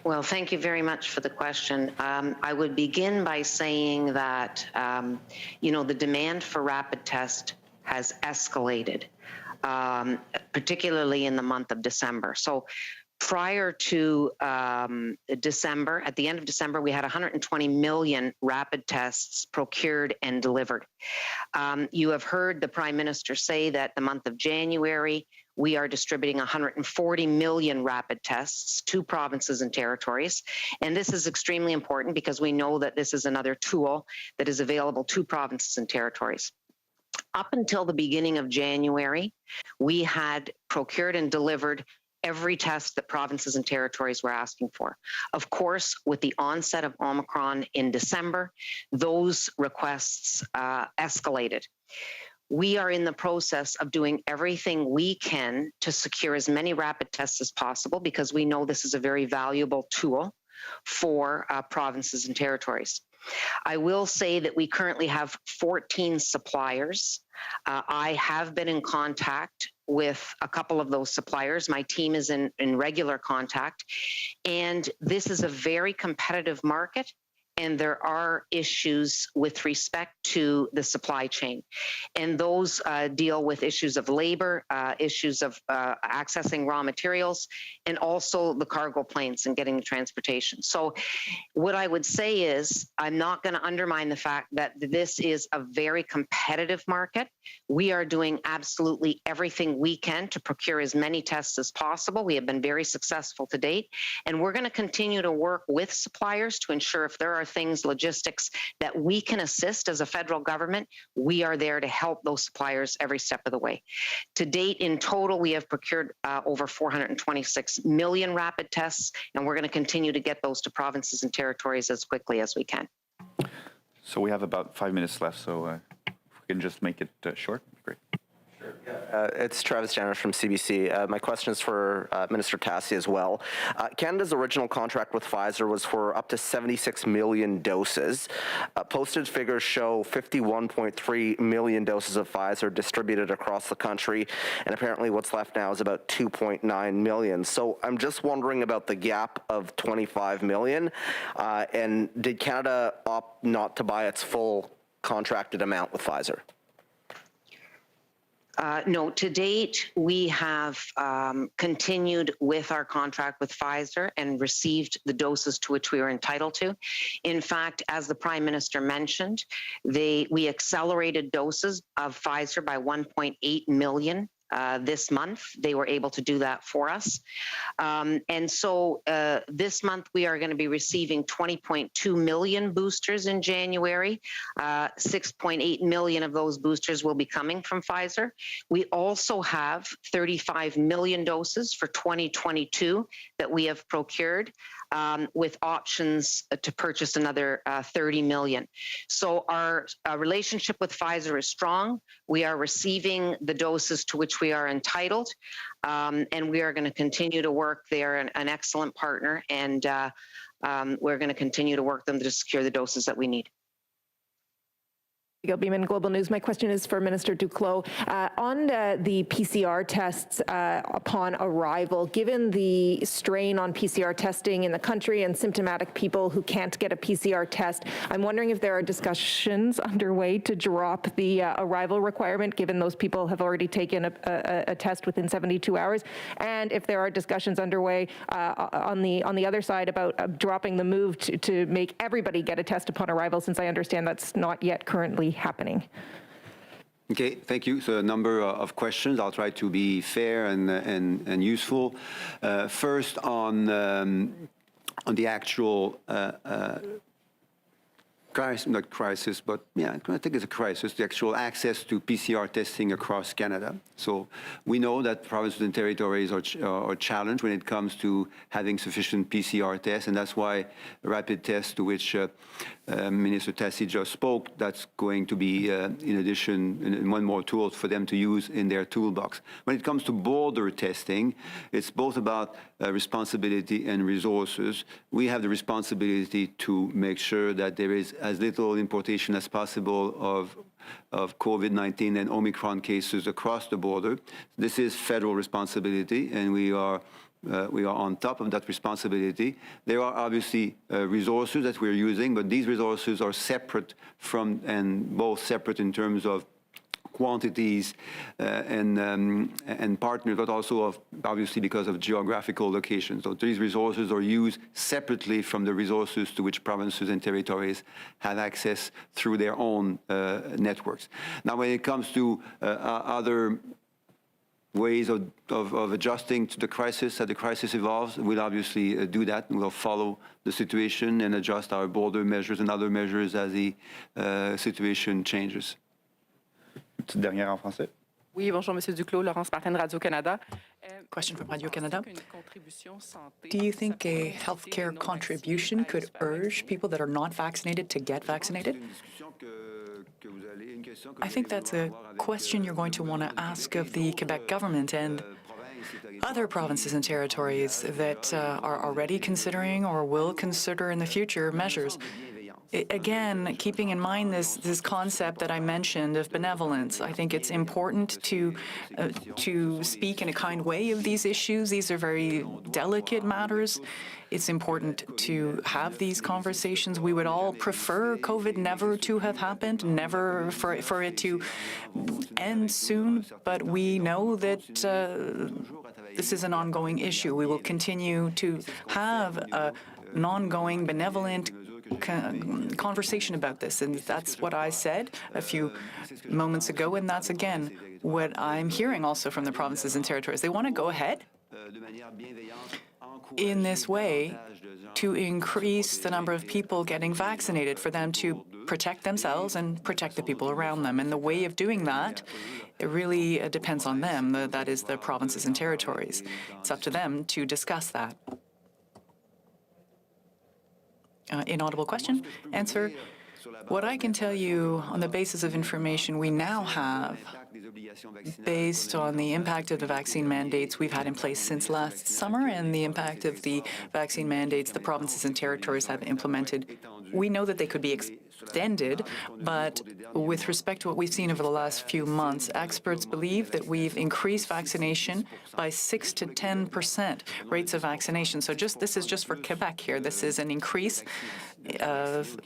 Well, thank you very much for the question. I would begin by saying that, the demand for rapid test has escalated, particularly in the month of December. So prior to December, at the end of December, we had 120 million rapid tests procured and delivered. You have heard the Prime Minister say that the month of January, we are distributing 140 million rapid tests to provinces and territories. And this is extremely important because we know that this is another tool that is available to provinces and territories. Up until the beginning of January, we had procured and delivered every test that provinces and territories were asking for. Of course, with the onset of Omicron in December, those requests escalated. We are in the process of doing everything we can to secure as many rapid tests as possible because we know this is a very valuable tool for provinces and territories. I will say that we currently have 14 suppliers. I have been in contact with a couple of those suppliers. My team is in regular contact, and this is a very competitive market. And there are issues with respect to the supply chain. And those deal with issues of labor, issues of accessing raw materials, and also the cargo planes and getting the transportation. So what I would say is, I'm not going to undermine the fact that this is a very competitive market. We are doing absolutely everything we can to procure as many tests as possible. We have been very successful to date. And we're going to continue to work with suppliers to ensure if there are things, logistics, that we can assist as a federal government, we are there to help those suppliers every step of the way. To date, in total, we have procured over 426 million rapid tests, and we're going to continue to get those to provinces and territories as quickly as we can. So we have about 5 minutes left, so if we can just make it short, great. It's Travis Janish from CBC. My question is for Minister Tassi as well. Canada's original contract with Pfizer was for up to 76 million doses. Posted figures show 51.3 million doses of Pfizer distributed across the country, and apparently what's left now is about 2.9 million. So I'm just wondering about the gap of 25 million, and did Canada opt not to buy its full contracted amount with Pfizer? No, to date, we have continued with our contract with Pfizer and received the doses to which we were entitled to. In fact, as the Prime Minister mentioned, we accelerated doses of Pfizer by 1.8 million. This month, they were able to do that for us. And so this month, we are going to be receiving 20.2 million boosters in January. 6.8 million of those boosters will be coming from Pfizer. We also have 35 million doses for 2022 that we have procured, with options to purchase another 30 million. So our relationship with Pfizer is strong. We are receiving the doses to which we are entitled, and we are going to continue to work. They are an excellent partner, and we're going to continue to work them to secure the doses that we need. Beeman, Global News. My question is for Minister Duclos. On the PCR tests upon arrival, given the strain on PCR testing in the country and symptomatic people who can't get a PCR test, I'm wondering if there are discussions underway to drop the arrival requirement, given those people have already taken a test within 72 hours, and if there are discussions underway on the other side about dropping the move to make everybody get a test upon arrival, since I understand that's not yet currently happening. Okay, thank you. So a number of questions. I'll try to be fair and useful. First, on the actual not crisis, but yeah, I think it's a crisis, the actual access to PCR testing across Canada. So we know that provinces and territories are challenged when it comes to having sufficient PCR tests, and that's why rapid tests, to which Minister Tassi just spoke, that's going to be, in addition, one more tool for them to use in their toolbox. When it comes to border testing, it's both about responsibility and resources. We have the responsibility to make sure that there is as little importation as possible of COVID-19 and Omicron cases across the border. This is federal responsibility, and we are on top of that responsibility. There are obviously resources that we're using, but these resources are separate from, and both separate in terms of quantities and partners, but also obviously because of geographical locations. So these resources are used separately from the resources to which provinces and territories have access through their own networks. Now, when it comes to other ways of adjusting to the crisis, as the crisis evolves, we'll obviously do that, and we'll follow the situation and adjust our border measures and other measures as the situation changes. Petite dernière en français. Oui, bonjour, Monsieur Duclos, Laurence Martin, Radio-Canada. Question from Radio-Canada. Do you think a healthcare contribution could urge people that are not vaccinated to get vaccinated? I think that's a question you're going to want to ask of the Quebec government and other provinces and territories that are already considering or will consider in the future measures. Again, keeping in mind this concept that I mentioned of benevolence, I think it's important to speak in a kind way of these issues. These are very delicate matters. It's important to have these conversations. We would all prefer COVID never to have happened, never for it to end soon, but we know that this is an ongoing issue. We will continue to have an ongoing benevolent conversation about this, and that's what I said a few moments ago, and that's again what I'm hearing also from the provinces and territories. They want to go ahead in this way to increase the number of people getting vaccinated, for them to protect themselves and protect the people around them. And the way of doing that, it really depends on them. That is the provinces and territories. It's up to them to discuss that. Inaudible question. Answer. What I can tell you on the basis of information we now have, based on the impact of the vaccine mandates we've had in place since last summer and the impact of the vaccine mandates the provinces and territories have implemented, we know that they could be extended, but with respect to what we've seen over the last few months, experts believe that we've increased vaccination by 6 to 10% rates of vaccination. So this is just for Quebec here. This is an increase of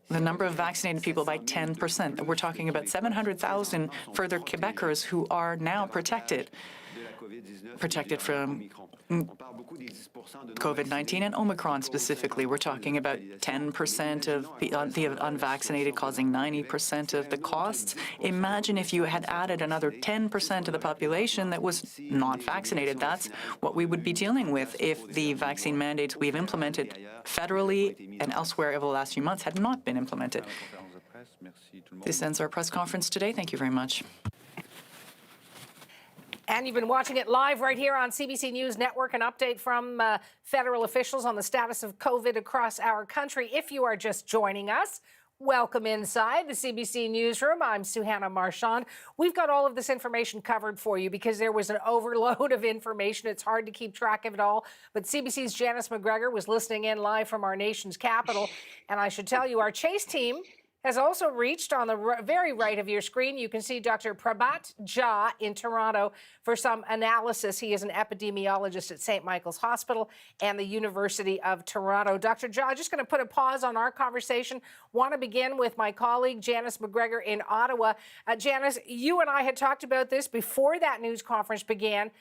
the number of vaccinated people by 10%. We're talking about 700,000 further Quebecers who are now protected from COVID-19 and Omicron specifically. We're talking about 10% of the unvaccinated causing 90% of the costs. Imagine if you had added another 10% of the population that was not vaccinated. That's what we would be dealing with if the vaccine mandates we've implemented federally and elsewhere over the last few months had not been implemented. This ends our press conference today. Thank you very much. And you've been watching it live right here on CBC News Network, an update from federal officials on the status of COVID across our country. If you are just joining us, welcome inside the CBC Newsroom. I'm Suhana Marchand. We've got all of this information covered for you because there was an overload of information. It's hard to keep track of it all. But CBC's Janice McGregor was listening in live from our nation's capital. And I should tell you, our Chase team has also reached on the very right of your screen. You can see Dr. Prabhat Jha in Toronto for some analysis. He is an epidemiologist at St. Michael's Hospital and the University of Toronto. Dr. Jha, just going to put a pause on our conversation. Want to begin with my colleague Janice McGregor in Ottawa. Janice, you and I had talked about this before that news conference began.